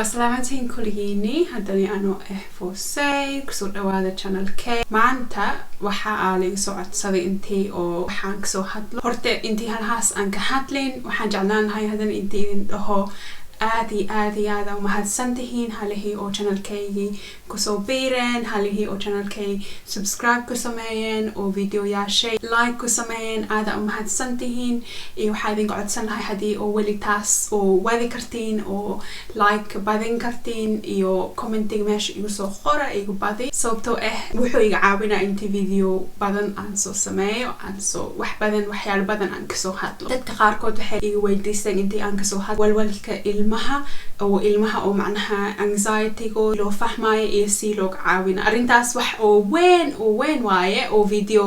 وسلامتين كليني هداني أنا فوسي كسور دوادة channel K معنتا وحا آلي سوعد صدي انتي او وحان كسو هدلو هورتا انتي هالهاس انك هدلين وحان جعلان هاي هدان انتي انتهو آدي ومهد سنتهين هالهي او channel K كسو بيرن هالهي او channel K subscribe كسمين او فيديو يا شي لايك كسمين آدا ومهد سنتهين ايو حايدين قعد سن هاي هدي او ولي تاس او واذي كرتين او لايك بعدين كرتين ايو commentiga meesha igu soo qora igu badi sababtoo wuxuu iga caawinaa intii video badan aan soo sameeyo aan soo wax badan waxyaalo badan aan ka soo hadlo dadka qaarkood waxay iga weydiistaan intii aan ka soo hadlo walwalka ilmaha oo macnaha anxiety go loo fahmaayo iyo si loo caawina arintaas wax oo weyn waaye oo video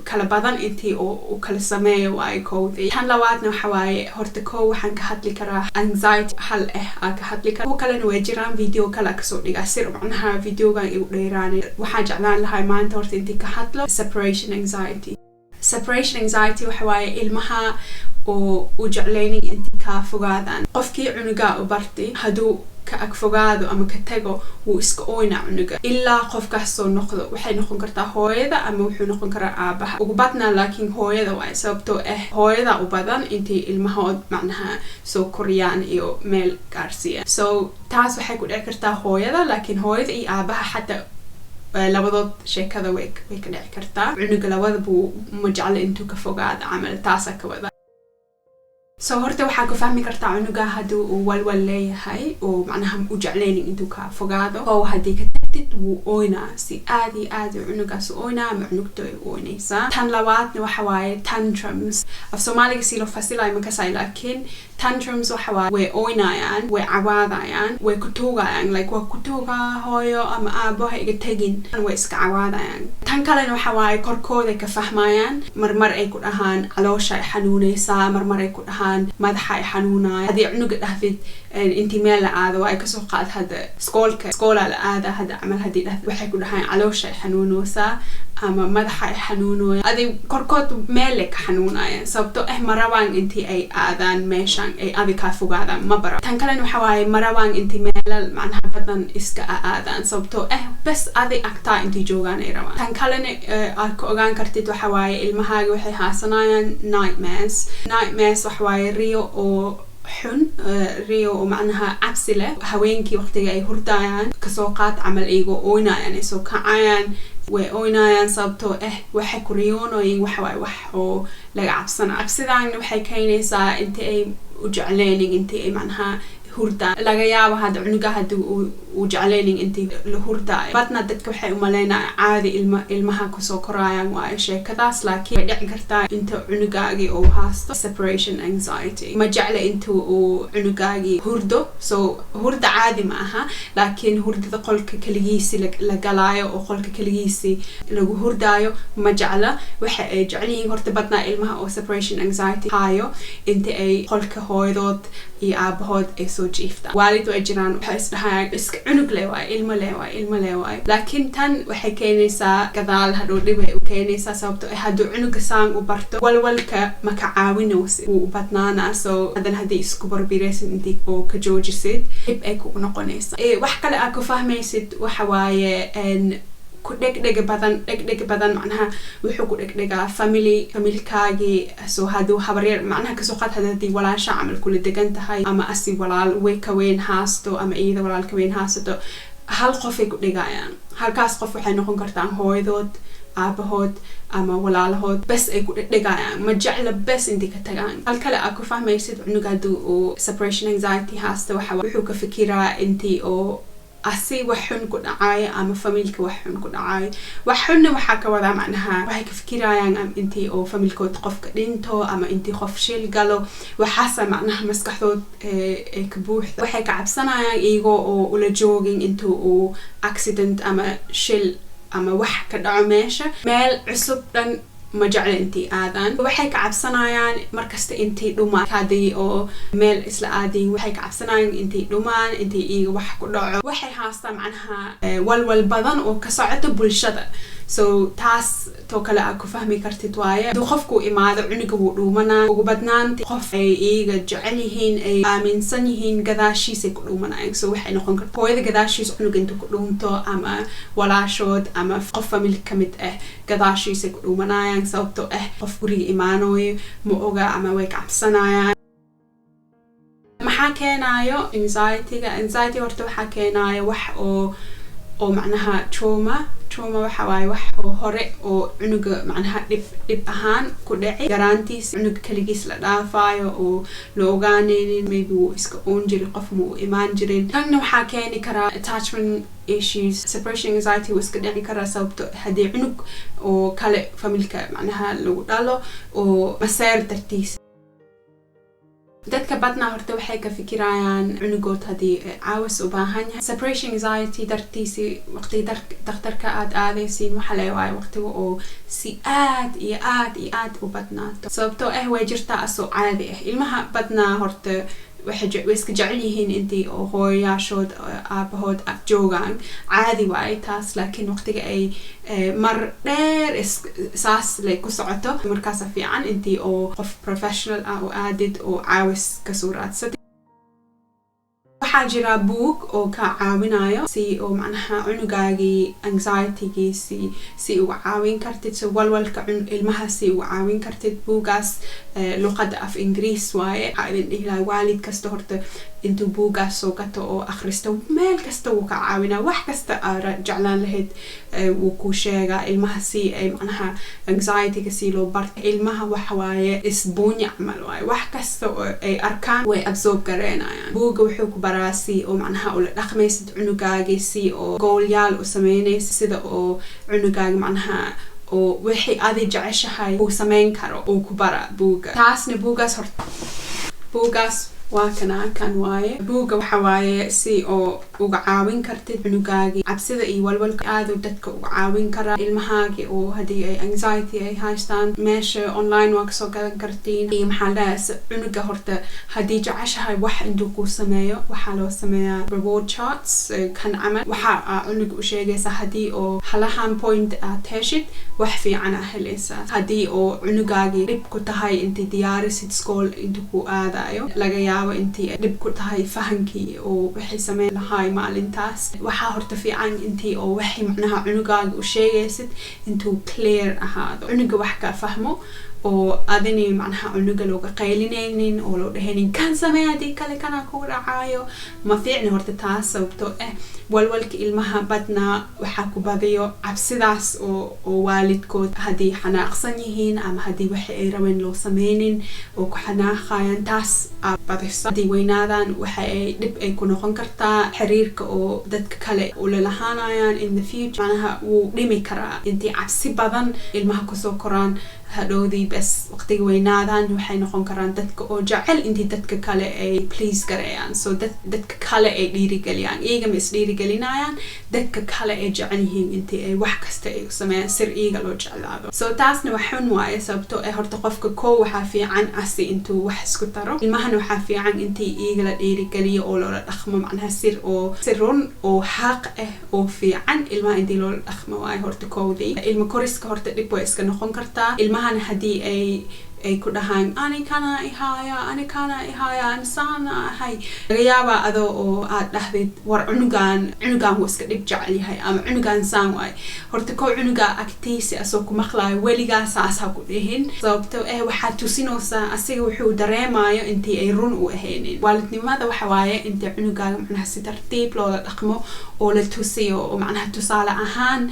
kala badan intii oo kala sameeyo way koodi tan labaadna waxa waaye horta waxaan ka hadli karaa anxiety hal aan ka hadli karaa kalena way jiraan video kala ka soo dhigaa sir macnaha videogan igu dheeraanay waxaan jeclaan lahaa maanta horta intii ka hadlo separation anxiety waxa waaye ilmaha oo u jeclaynin intii ka fogaadaan qofkii cunuga u bartay haduu ka agfogaado ama ka tago wuu iska ooyna cunuga ilaa qofkaas soo noqdo waxay noqon kartaa hooyada ama wuxuu noqon karaa aabaha ugu badnaa laakiin hooyada waa sababtoo hooyada u badan intii ilmahood macnaha soo koriyaan iyo meel gaarsiiyaan so taas waxay ku dhici kartaa hooyada laakiin hooyada iyo aabaha xataa labadood sheekada way ka dhici kartaa cunuga labadaba ma jecla intuu ka fogaado camal taasa ka wada so horta waxaa ku fahmi kartaa cunuga haduu uu walwal leeyahay oo macnaha u jeclaynin intuu ka fogaado oo hadii ka tagtid wuu ooynaa si aad cunugaas ooynaa ama cunugta ay ooynaysaa tan labaadna waxa waaye tantrums af Somaliga si loo fasilayo ma kasay laakiin tantrums waxa waaye way ooynayaan way cawaadayaan way ku toogayaan like waa ku toogaa hooyo ama aabo ha iga tagin way iska cawaadayaan tan kalena waxa waaye korkooda ka fahmayaan marmar ay ku dhahaan caloosha ay xanuunaysaa marmar ay ku dhahaan madaxa ay xanuunaya hadii cunuga dhahdid intii meel la aado ay ka soo qaad hada iskoola la aada hada amal hadii dhahdid waxay ku dhahaan caloosha ay xanuunaysaa ama madaxa ay xanuunooya adii korkood meel ka xanuunaya sababtoo marabaan intii ay aadaan meeshan ay adi ka fogaadaan ma bara tan kalena waxa waaye marabaan intii meel macnaha badan iska aadaan sababtoo bas adi agtaa intii joogaan ay rabaan tan kalena aad ku ogaan kartid waxa waaye ilmahaaga waxay haasanayaan nightmares waxa waaye riyo oo xun riyo oo macnaha cabsi leh haweenkii waqtiga ay hurdayaan kasoo qaad camal iyago ooynayaan ay soo kacayaan way ooynayaan sababtoo waxay ku riyoonayin waxa waaye wax oo laga cabsana cabsidaana waxay keenaysaa intii ay u jeclaynin intii ay macnaha hurda laga yaabo hada cunuga hadii uu jeclaynin intii la hurdaayo badna dadka waxay u maleynayaan caadi ilmaha ku soo korayaan waa sheekadaas laakiin way dhici kartaa inta cunugaagi oo haasto separation anxiety ma jecla inta uu cunugaagi hurdo so hurda caadi ma aha laakiin hurdada qolka kaligiisi la galaayo oo qolka kaligiisi lagu hurdaayo ma jecla waxa ay jeceliin horta badna ilmaha oo separation anxiety hayo inta ay qolka hooyadood iyo aabahood ay soo jiiftaan waalid way jiraan waxay isdhahaan iska cunug leewaay ilmo leewaay laakiin tan waxay keenaysaa gadaal hadhow dhib ay u keenaysaa sababtoo hadduu cunuga saan u barto walwalka ma ka caawinaysid wuu u badnaanaa so hadan haddii isku barbiraysid intii oo ka joojisid dhib ay kugu noqonaysaa wax kale aad ku fahmaysid waxa waaye ku dhegdhega badan macnaha wuxuu ku dhegdhegaa familkaagi soo haduu habaryar macnaha kasoo qaad hadii walaasha camal kula degan tahay ama asi walaal way ka weyn haasto ama iyada walaal ka weyn haasto hal qof ay ku dhigayaan halkaas qof waxay noqon kartaa hooyadood aabahood ama walaalahood bas ay ku dhigayaan ma jecla bas intii ka tagaan hal kale aad ku fahmaysid cunuga haduu uu separation anxiety haasto wuxuu ka fikiraa intii oo asi wax xun ku dhacay ama familka wax xun ku dhacay wax xunna waxa ka wada macnaha waxay ka fikirayaan intii oo familkood qofka dhinto ama intii qof shil galo waxaasa macnaha maskaxdood ee ka buuxda waxay ka cabsanayaan iyago oo ula joogin intuu uu accident ama shil ama wax ka dhaco meesha meel cusub dhan ma jecla intii aadaan waxay ka cabsanayaan markasta intii dhumaan hadii oo meel isla aadin waxay ka cabsanayaan intii dhumaan intii iyaga wax ku dhaco waxay haastaan macnaha walwal badan oo ka socoto bulshada so taas to kale aku fahmi kartid waaye duu qofku imaado cunuga wuu dhuumanaa ugu badnaantii qof ay iyaga jecel yihiin ay aaminsan yihiin gadaashiisay ku dhuumanayaan so waxay noqon kartaa hooyada gadaashiis cunuga intuu ku dhuunto ama walaashood ama qof family ka mid ah gadaashiisay ku dhuumanayaan sababtoo ah qof guriga imaanooyo ma oga ama way cabsanayaan maxaa keenayo anxiety horta waxaa keenayo wax oo macnaha trauma waxa waaye wax oo hore oo cunuga macnaha dhib ahaan ku dhacay garantiis cunuga kaligiis la dhaafayo oo la ogaanaynin maybe wuu iska oon jiray qof ma u imaan jirin tanna waxaa keeni karaa attachment issues separation anxiety wuu iska dhici karaa sababto haddii cunug oo kale familka macnaha lagu dhalo oo maseer dartiis dadka badna horta waxay ka fikirayaan cunugood hadii caawis u baahan yahay separation anxiety dartiisi waqti dhakhtarka aad aadaysiin waxa leeyahay waqtiga oo si aad u badnaato sababtoo way jirtaa asoo caadi ah ilmaha badna horta waxay iska jecel yihiin intii oo hooyaashood aabahood joogaan caadi waaye taas laakiin waqtiga ay mar dheer saas lay ku socoto markaas fiican intii oo qof professional ah oo aadid oo caawis ka soo raadsatay waxaa jira book oo ka caawinayo si oo macnaha cunugaagii anxietygiisi si uga caawin kartid so walwalka ilmaha si uga caawin kartid buugaas luqada af ingiriis waaye waxaa idin dhihi lahaa waalid kasta horta intuu buugaas soo gato oo akhristo meel kasta wuu ka caawinaa wax kasta aad jeclaan lahayd wuu ku sheegaa ilmaha si ay macnaha anxietyga si loo barto ilmaha waxa waaye isbuunya camal waaye wax kasta oo ay arkaan way absorb gareynayaan buuga wuxuu ku baraasi oo macnaha ula dhaqmaysid cunugaagii si oo goolyaal u sameynaysid sida oo cunugaagi macnaha oo wixii adi jeceshahay uu sameyn karo oo ku bara buuga taasna buugaas waa kan waaye buuga waxa waaye si oo uga caawin kartid cunugaagii cabsida iyo walwalka aad dadka uga caawin kara ilmahaagii oo hadii ay anxiety ay haystaan meesha online waa kasoo gadan kartiin iyo maxaa lahayaa cunuga horta hadii jeceshahay wax intuu ku sameeyo waxaa loo sameeyaa reward charts kan camal waxaa cunuga u sheegaysa hadii oo halahan point aad heshid wax fiican ah helaysaa hadii oo cunugaagii dhib ku tahay intii diyaarisid school intuu ku aadayo laga yaabo intii dhib ku tahay fahankii oo wixii sameyn lahaa maalintaas waxaa horta fiican intii oo wixii macnaha cunugaaga u sheegaysid intuu clear ahaado cunuga wax ka fahmo oo adini macnaha cunuga looga qaylinaynin oo loo dhahaynin kan samee hadii kale kana ku dhacaayo ma fiicna horta taas sababtoo walwalka ilmaha badna waxaa ku badiyo cabsidaas oo waalidkood hadii xanaaqsan yihiin ama hadii wixii ay rabeen loo sameynin oo ku xanaaqayaan taas badisa hadii weynaadaan waxa ay dhib ay ku noqon kartaa xiriirka oo dadka kale u lalahaanayaan in the future macnaha wuu dhimi karaa intii cabsi badan ilmaha kusoo koraan hadhoodii bas waqtiga weynaadaan waxay noqon karaan dadka oo jecel intii dadka kale ay please gareeyaan so dadka kale ay dhiirigeliyaan iyaga ma isdhiirigelinayaan dadka kale ay jecel yihiin intii ay wax kasta ay u sameeyaan sir iyaga loo jeclaado so taasna wax xun waaye sababtoo horta qofka koo waxaa fiican asi intuu wax isku taro ilmahana waxaa fiican intii iyaga la dhiirigeliyo oo loola dhaqmo macnaha sir run oo xaq ah oo fiican ilmaha intii loola dhaqmo waaye horta koodii ilma koriska horta dhib way iska noqon kartaa ilmahan hadii ay ku dhahaan ani kana ihaya insana hay laga yaaba ado oo aad dhahdid war cunugan wuu iska dhib jecel yahay ama cunugan saan waay horta koo cunuga agtiisi asoo ku maqlaayo weligaa saas ha ku dhihin sababto waxaa tusinaysaa asiga wuxuu dareemayo intii ay run u ahaynin waalidnimada waxa waaye intii cunugaaga macnaha si tartiib loola dhaqmo oo la tusiyo oo macnaha tusaale ahaan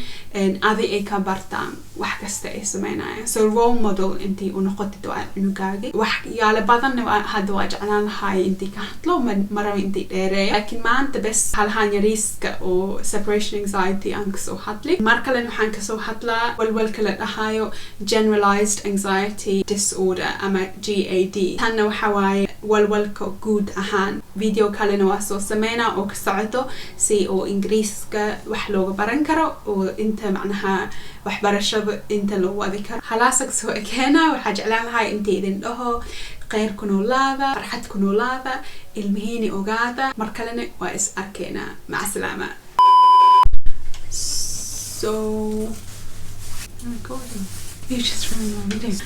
adi ay ka bartaan wax kasta ay sameynayaan so role model intii u noqotid waa cunugaagi wax yaala badan hadda waa jeclaan lahaay intii ka hadlo maraba intii dheereeya laakiin maanta bes halahaan yariiska oo separation anxiety aan kasoo hadli mar kalen waxaan kasoo hadlaa walwalka la dhahayo generalized anxiety disorder ama GAD tanna waxa waaye walwalka guud ahaan video kalena waa soo sameynaa oo ka socoto si oo ingiriiska wax looga baran karo oo inta macnaha waxbarashada inta loo wadi karo halaasag soo ekeena waxaa jeclaan lahaa inta idin dhaho kheyr ku noolaada farxad ku noolaada ilmihiini ogaada mar kalena waa is arkeena maca salaama so recording. You just ruined my video.